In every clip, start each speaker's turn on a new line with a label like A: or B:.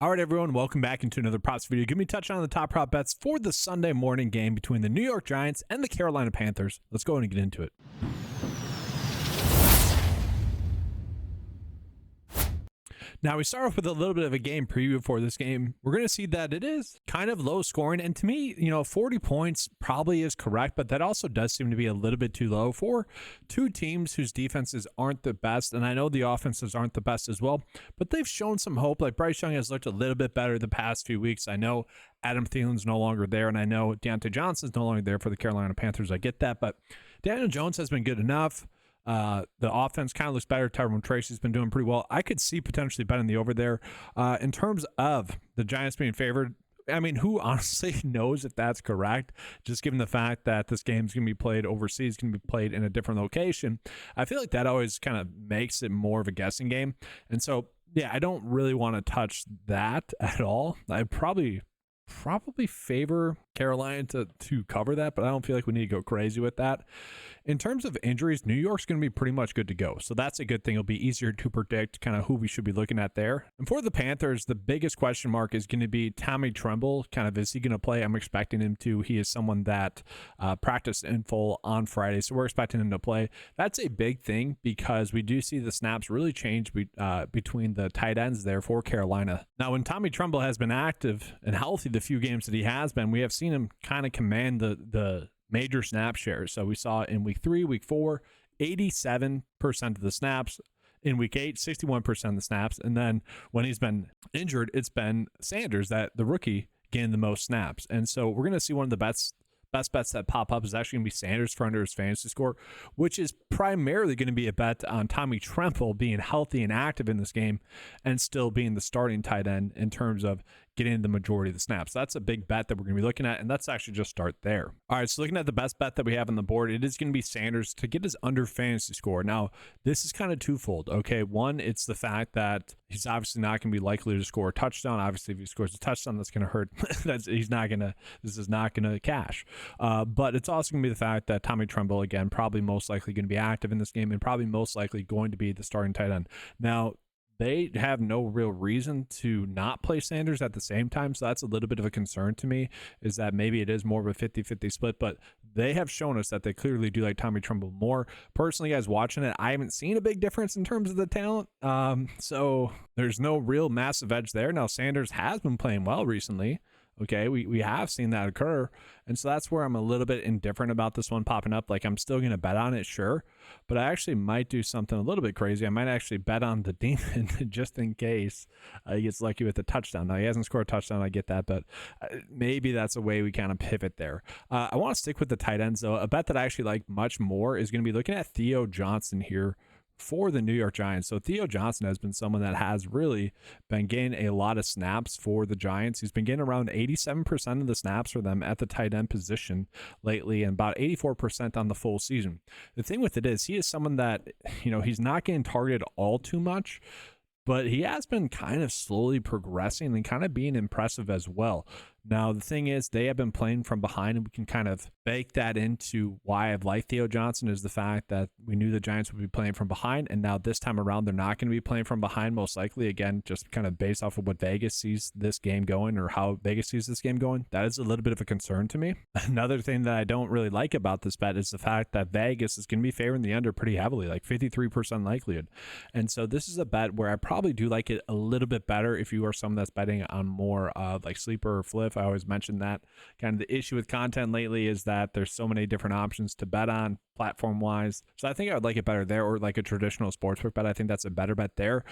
A: All right, everyone, welcome back into another props video. Give me a touch on the top prop bets for the Sunday morning game between the New York Giants and the Carolina Panthers. Let's go ahead and get into it. Now, we start off with a little bit of a game preview for this game. We're going to see that it is kind of low scoring. And to me, 40 points probably is correct, but that also does seem to be a little bit too low for two teams whose defenses aren't the best. And I know the offenses aren't the best as well, but they've shown some hope. Like Bryce Young has looked a little bit better the past few weeks. I know Adam Thielen's no longer there, and I know Deontay Johnson's no longer there for the Carolina Panthers. I get that, but Daniel Jones has been good enough. The offense kind of looks better. Tyrone Tracy's been doing pretty well. I could see potentially betting the over there. In terms of the Giants being favored, I mean, who honestly knows if that's correct? Just given the fact that this game's going to be played overseas, going to be played in a different location. I feel like that always kind of makes it more of a guessing game. And so, yeah, I don't really want to touch that at all. I probably favor Carolina to cover that, but I don't feel like we need to go crazy with that. In terms of injuries, New York's going to be pretty much good to go. So that's a good thing. It'll be easier to predict kind of who we should be looking at there. And for the Panthers, the biggest question mark is going to be Tommy Tremble. Kind of, is he going to play? I'm expecting him to. He is someone that practiced in full on Friday, so we're expecting him to play. That's a big thing because we do see the snaps really change between the tight ends there for Carolina. Now, when Tommy Tremble has been active and healthy the few games that he has been, we have seen him kind of command the major snap shares. So we saw in week 3, week 4, 87% of the snaps. In week 8, 61% of the snaps. And then when he's been injured, it's been Sanders, that the rookie, gained the most snaps. And so we're going to see one of the best bets that pop up is actually going to be Sanders for under his fantasy score, which is primarily going to be a bet on Tommy Tremble being healthy and active in this game and still being the starting tight end in terms of getting the majority of the snaps. That's a big bet that we're going to be looking at, and let's actually just start there. All right, so looking at the best bet that we have on the board, it is going to be Sanders to get his under fantasy score. Now, this is kind of twofold, okay? One, it's the fact that he's obviously not going to be likely to score a touchdown. Obviously, if he scores a touchdown, that's going to hurt. This is not going to cash. But it's also going to be the fact that Tommy Tremble, again, probably most likely going to be active in this game and probably most likely going to be the starting tight end. Now, they have no real reason to not play Sanders at the same time, so that's a little bit of a concern to me, is that maybe it is more of a 50-50 split, but they have shown us that they clearly do like Tommy Tremble more. Personally, guys, watching it, I haven't seen a big difference in terms of the talent, so there's no real massive edge there. Now, Sanders has been playing well recently. Okay, we have seen that occur. And so that's where I'm a little bit indifferent about this one popping up. Like, I'm still going to bet on it, sure. But I actually might do something a little bit crazy. I might actually bet on the Demon just in case he gets lucky with a touchdown. Now, he hasn't scored a touchdown. I get that. But maybe that's a way we kind of pivot there. I want to stick with the tight ends, though. A bet that I actually like much more is going to be looking at Theo Johnson here for the New York Giants. So Theo Johnson has been someone that has really been getting a lot of snaps for the Giants. He's been getting around 87% of the snaps for them at the tight end position lately and about 84% on the full season. The thing with it is he is someone that, he's not getting targeted all too much, but he has been kind of slowly progressing and kind of being impressive as well. Now, the thing is, they have been playing from behind, and we can kind of bake that into why I've liked Theo Johnson, is the fact that we knew the Giants would be playing from behind, and now this time around, they're not going to be playing from behind, most likely. Again, just kind of based off of what Vegas sees this game going, or how Vegas sees this game going. That is a little bit of a concern to me. Another thing that I don't really like about this bet is the fact that Vegas is going to be favoring the under pretty heavily, like 53% likelihood. And so this is a bet where I probably do like it a little bit better if you are someone that's betting on more like sleeper or flip. I always mention that kind of the issue with content lately is that there's so many different options to bet on platform wise. So I think I would like it better there, or like a traditional sportsbook bet. I think that's a better bet there.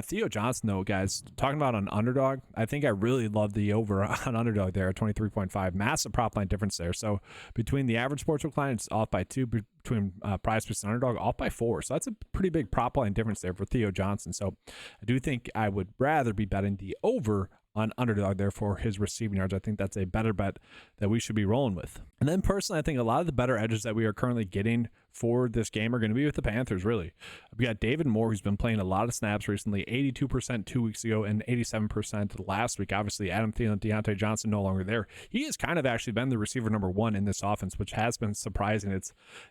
A: Theo Johnson, though, guys, talking about an underdog, I think I really love the over on underdog there at 23.5. Massive prop line difference there. So between the average sportsbook line, it's off by 2. Between PrizePicks and underdog, off by 4. So that's a pretty big prop line difference there for Theo Johnson. So I do think I would rather be betting the over on underdog there for his receiving yards. I think that's a better bet that we should be rolling with. And then personally, I think a lot of the better edges that we are currently getting for this game are going to be with the Panthers, really. We got David Moore, who's been playing a lot of snaps recently, 82% 2 weeks ago and 87% last week. Obviously, Adam Thielen, Deontay Johnson no longer there. He has kind of actually been the receiver number 1 in this offense, which has been surprising.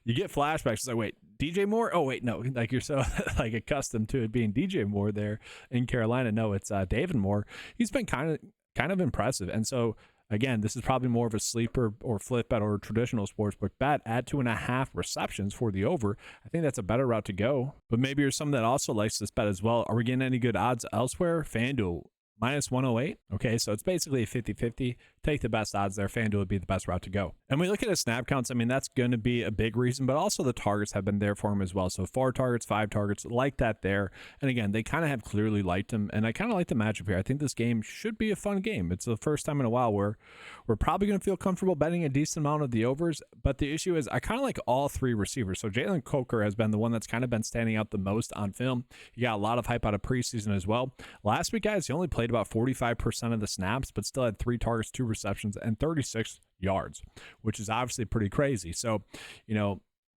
A: You get flashbacks. It's like, wait, DJ Moore. Oh wait, no, like you're so like accustomed to it being DJ Moore there in Carolina. No, it's David Moore. He's been kind of impressive, and so again, this is probably more of a sleeper or flip bet or traditional sportsbook bet at 2.5 receptions for the over. I think that's a better route to go. But maybe you're someone that also likes this bet as well. Are we getting any good odds elsewhere? FanDuel -108. Okay, so it's basically a 50-50. Take the best odds there. FanDuel would be the best route to go. And we look at his snap counts. I mean, that's going to be a big reason, but also the targets have been there for him as well. So 4 targets, 5 targets, like that there. And again, they kind of have clearly liked him, and I kind of like the matchup here. I think this game should be a fun game. It's the first time in a while where we're probably going to feel comfortable betting a decent amount of the overs, but the issue is I kind of like all 3 receivers. So Jalen Coker has been the one that's kind of been standing out the most on film. He got a lot of hype out of preseason as well. Last week, guys, he only played about 45% of the snaps, but still had 3 targets, 2 receptions, and 36 yards, which is obviously pretty crazy. So,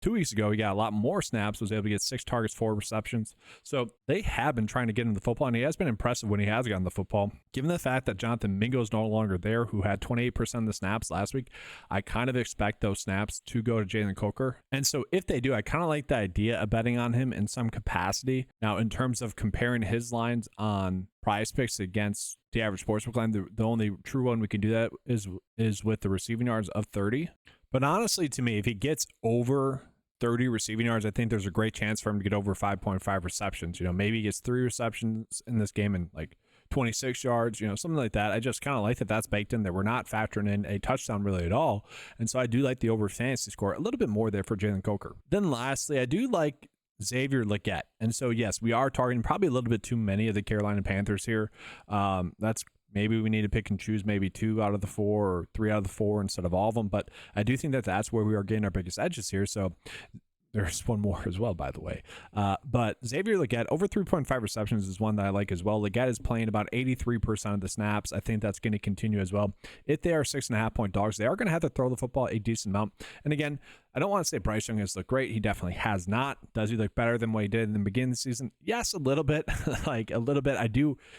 A: 2 weeks ago, he got a lot more snaps, was able to get 6 targets, 4 receptions. So they have been trying to get him the football, and he has been impressive when he has gotten the football. Given the fact that Jonathan Mingo is no longer there, who had 28% of the snaps last week, I kind of expect those snaps to go to Jalen Coker. And so if they do, I kind of like the idea of betting on him in some capacity. Now, in terms of comparing his lines on PrizePicks against the average sportsbook line, the only true one we can do that is with the receiving yards of 30. But honestly, to me, if he gets over 30 receiving yards, I think there's a great chance for him to get over 5.5 receptions. Maybe he gets 3 receptions in this game and like 26 yards, something like that. I just kind of like that that's baked in there. We're not factoring in a touchdown really at all. And so I do like the over fantasy score a little bit more there for Jalen Coker. Then lastly, I do like Xavier Legette. And so, yes, we are targeting probably a little bit too many of the Carolina Panthers here. That's maybe we need to pick and choose maybe 2 out of the 4 or 3 out of the 4 instead of all of them. But I do think that that's where we are getting our biggest edges here. So there's one more as well, by the way. But Xavier Legette, over 3.5 receptions is one that I like as well. Legette is playing about 83% of the snaps. I think that's going to continue as well. If they are 6.5-point dogs, they are going to have to throw the football a decent amount. And again, I don't want to say Bryce Young has looked great. He definitely has not. Does he look better than what he did in the beginning of the season? Yes, a little bit. Like a little bit.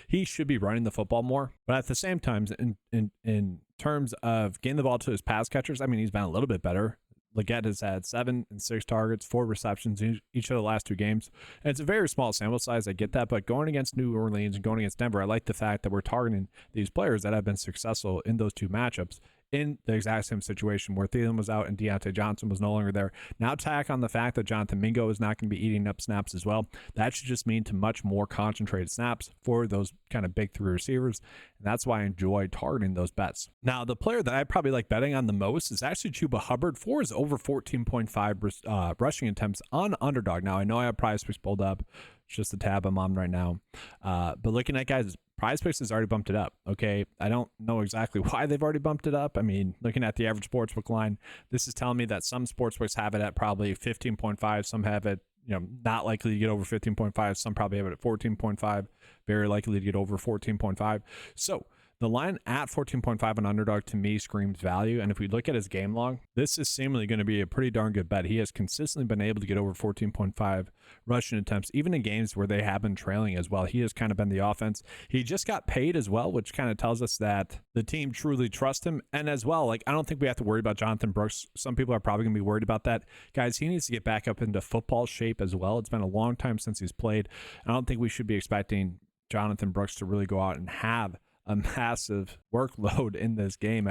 A: He should be running the football more. But at the same time, in terms of getting the ball to his pass catchers, I mean, he's been a little bit better. Legette has had 7 and 6 targets, 4 receptions in each of the last 2 games. And it's a very small sample size. I get that. But going against New Orleans and going against Denver, I like the fact that we're targeting these players that have been successful in those 2 matchups in the exact same situation where Thielen was out and Deontay Johnson was no longer there. Now tack on the fact that Jonathan Mingo is not going to be eating up snaps as well. That should just mean to much more concentrated snaps for those kind of big 3 receivers. And that's why I enjoy targeting those bets. Now, the player that I probably like betting on the most is actually Chuba Hubbard for his over 14.5 rushing attempts on underdog. Now, I know I have PrizePicks pulled up. It's just the tab I'm on right now. But looking at guys, PrizePicks has already bumped it up. Okay, I don't know exactly why they've already bumped it up. I mean, looking at the average sportsbook line, this is telling me that some sportsbooks have it at probably 15.5. Some have it, not likely to get over 15.5. Some probably have it at 14.5. Very likely to get over 14.5. So the line at 14.5 on underdog to me screams value. And if we look at his game log, this is seemingly going to be a pretty darn good bet. He has consistently been able to get over 14.5 rushing attempts, even in games where they have been trailing as well. He has kind of been the offense. He just got paid as well, which kind of tells us that the team truly trusts him. And as well, I don't think we have to worry about Jonathan Brooks. Some people are probably going to be worried about that. Guys, he needs to get back up into football shape as well. It's been a long time since he's played. I don't think we should be expecting Jonathan Brooks to really go out and have a massive workload in this game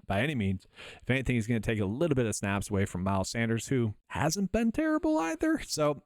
A: by any means. If anything, he's going to take a little bit of snaps away from Miles Sanders, who hasn't been terrible either. So,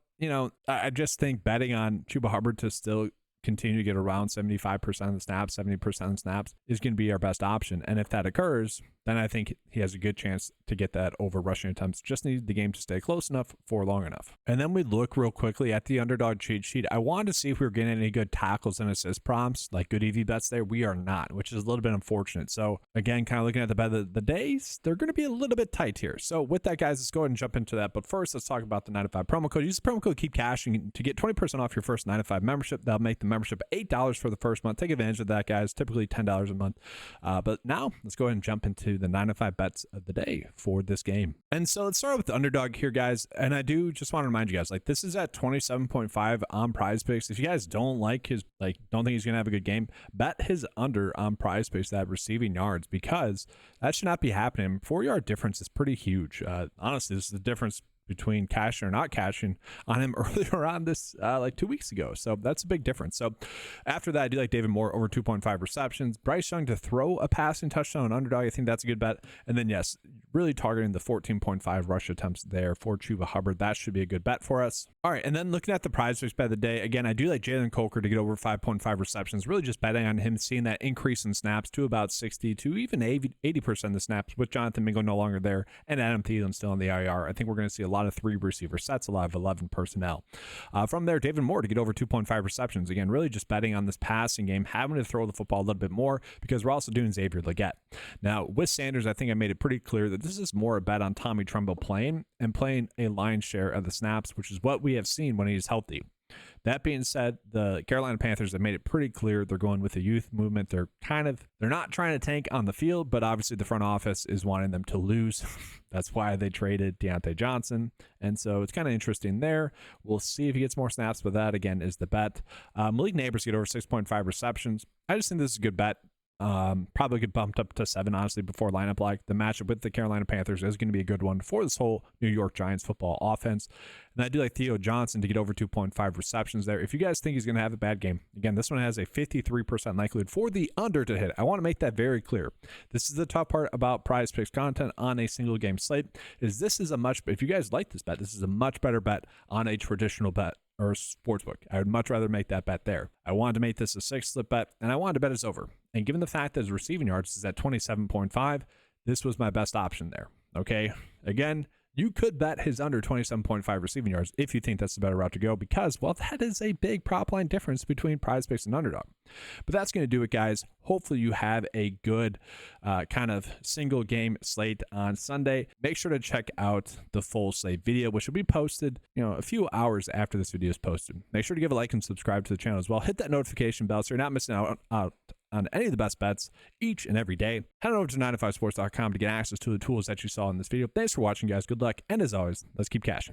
A: I just think betting on Chuba Hubbard to still continue to get around 75% of the snaps, 70% of the snaps is going to be our best option. And if that occurs, then I think he has a good chance to get that over rushing attempts. Just need the game to stay close enough for long enough. And then we look real quickly at the underdog cheat sheet. I wanted to see if we were getting any good tackles and assist prompts, like good EV bets there. We are not, which is a little bit unfortunate. So again, kind of looking at the bet of the days, they're going to be a little bit tight here. So with that, guys, let's go ahead and jump into that. But first, let's talk about the 9to5 promo code. Use the promo code Keep Cashing to get 20% off your first 9to5 membership. That'll make the membership $8 for the first month. Take advantage of that, guys. Typically $10 a month. But now let's go ahead and jump into the 9to5 bets of the day for this game. And so let's start with the underdog here, guys. And I do just want to remind you guys, this is at 27.5 on PrizePicks. If you guys don't like don't think he's going to have a good game, bet his under on PrizePicks, that receiving yards, because that should not be happening. 4-yard difference is pretty huge. Honestly, this is the difference between cashing or not cashing on him earlier on this, like 2 weeks ago. So that's a big difference. So after that, I do like David Moore over 2.5 receptions. Bryce Young to throw a passing touchdown on underdog. I think that's a good bet. And then, yes, really targeting the 14.5 rush attempts there for Chuba Hubbard. That should be a good bet for us. All right. And then looking at the prize picks bet of the day, again, I do like Jalen Coker to get over 5.5 receptions. Really just betting on him seeing that increase in snaps to about 60 to even 80% of the snaps with Jonathan Mingo no longer there and Adam Thielen still on the IR. I think we're going to see a lot of 3 receiver sets, a lot of 11 personnel. From there, David Moore to get over 2.5 receptions. Again, really just betting on this passing game, having to throw the football a little bit more because we're also doing Xavier Legette. Now, with Sanders, I think I made it pretty clear that this is more a bet on Tommy Tremble playing and playing a lion's share of the snaps, which is what we have seen when he's healthy. That being said, the Carolina Panthers have made it pretty clear they're going with the youth movement. They're not trying to tank on the field, but obviously the front office is wanting them to lose. That's why they traded Deontay Johnson. And so it's kind of interesting there. We'll see if he gets more snaps, but that again is the bet. Malik Neighbors get over 6.5 receptions. I just think this is a good bet. Probably get bumped up to 7, honestly, before lineup. Like the matchup with the Carolina Panthers is going to be a good one for this whole New York Giants football offense. And I do like Theo Johnson to get over 2.5 receptions there. If you guys think he's going to have a bad game, again, this one has a 53% likelihood for the under to hit. I want to make that very clear. This is the tough part about Prize Picks content on a single game slate. If you guys like this bet, this is a much better bet on a traditional bet or sportsbook. I would much rather make that bet there. I wanted to make this a 6-slip bet, and I wanted to bet it's over. And given the fact that his receiving yards is at 27.5, this was my best option there. Okay. Again, you could bet his under 27.5 receiving yards if you think that's the better route to go because, well, that is a big prop line difference between Prize Picks and Underdog. But that's going to do it, guys. Hopefully you have a good kind of single game slate on Sunday. Make sure to check out the full slate video, which will be posted, a few hours after this video is posted. Make sure to give a like and subscribe to the channel as well. Hit that notification bell so you're not missing out on any of the best bets each and every day. Head on over to 9to5sports.com to get access to the tools that you saw in this video. Thanks for watching, guys. Good luck. And as always, let's keep cashing.